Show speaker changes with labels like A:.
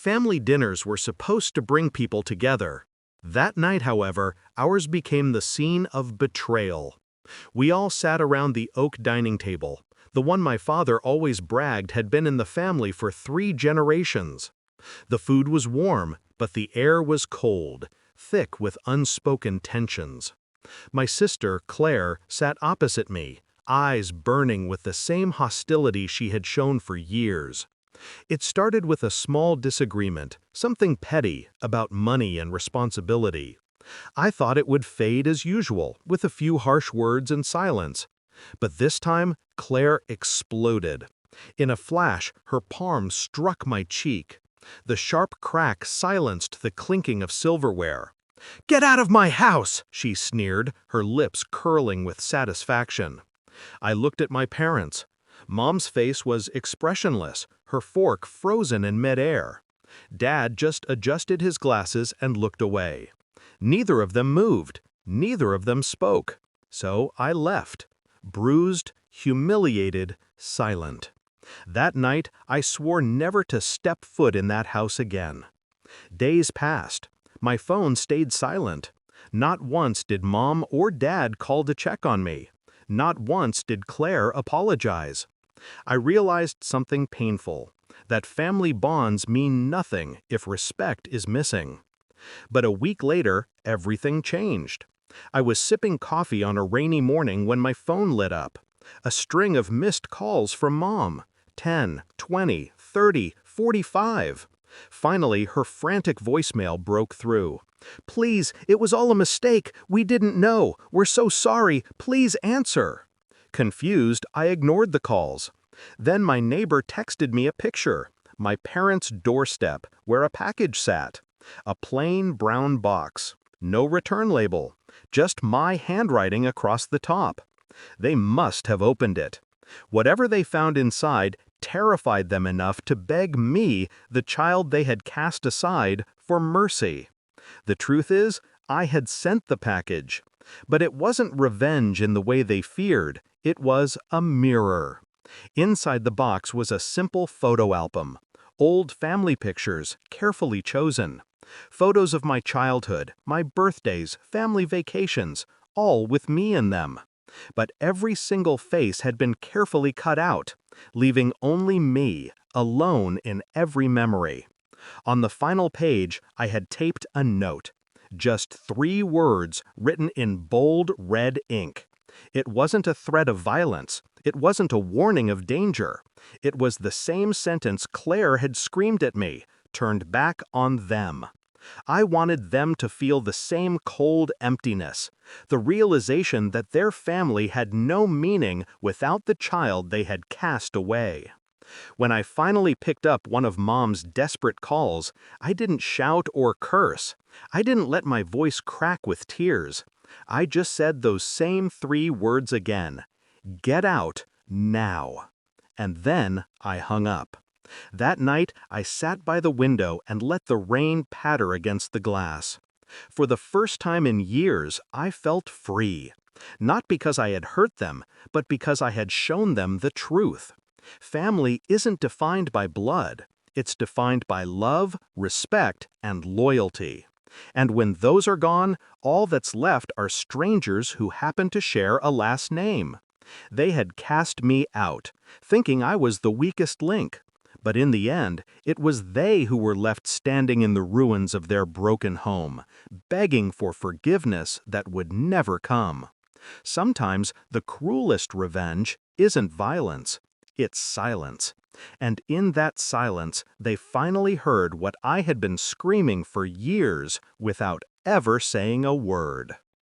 A: Family dinners were supposed to bring people together. That night, however, ours became the scene of betrayal. We all sat around the oak dining table, the one my father always bragged had been in the family for 3 generations. The food was warm, but the air was cold, thick with unspoken tensions. My sister, Claire, sat opposite me, eyes burning with the same hostility she had shown for years. It started with a small disagreement, something petty, about money and responsibility. I thought it would fade as usual, with a few harsh words and silence. But this time, Claire exploded. In a flash, her palm struck my cheek. The sharp crack silenced the clinking of silverware. "Get out of my house!" she sneered, her lips curling with satisfaction. I looked at my parents. Mom's face was expressionless, her fork frozen in midair. Dad just adjusted his glasses and looked away. Neither of them moved, neither of them spoke. So I left, bruised, humiliated, silent. That night, I swore never to step foot in that house again. Days passed. My phone stayed silent. Not once did Mom or Dad call to check on me. Not once did Claire apologize. I realized something painful, that family bonds mean nothing if respect is missing. But a week later, everything changed. I was sipping coffee on a rainy morning when my phone lit up. A string of missed calls from Mom. 10, 20, 30, 45. Finally, her frantic voicemail broke through. "Please, it was all a mistake. We didn't know. We're so sorry. Please answer." Confused, I ignored the calls. Then my neighbor texted me a picture. My parents' doorstep, where a package sat. A plain brown box. No return label. Just my handwriting across the top. They must have opened it. Whatever they found inside terrified them enough to beg me, the child they had cast aside, for mercy. The truth is, I had sent the package. But it wasn't revenge in the way they feared. It was a mirror. Inside the box was a simple photo album. Old family pictures, carefully chosen. Photos of my childhood, my birthdays, family vacations, all with me in them. But every single face had been carefully cut out, leaving only me, alone in every memory. On the final page, I had taped a note. Just 3 words written in bold red ink. It wasn't a threat of violence. It wasn't a warning of danger. It was the same sentence Claire had screamed at me, turned back on them. I wanted them to feel the same cold emptiness, the realization that their family had no meaning without the child they had cast away. When I finally picked up one of Mom's desperate calls, I didn't shout or curse. I didn't let my voice crack with tears. I just said those same 3 words again. "Get out, now." And then I hung up. That night, I sat by the window and let the rain patter against the glass. For the first time in years, I felt free. Not because I had hurt them, but because I had shown them the truth. Family isn't defined by blood. It's defined by love, respect, and loyalty. And when those are gone, all that's left are strangers who happen to share a last name. They had cast me out, thinking I was the weakest link. But in the end, it was they who were left standing in the ruins of their broken home, begging for forgiveness that would never come. Sometimes the cruelest revenge isn't violence, it's silence. And in that silence, they finally heard what I had been screaming for years without ever saying a word.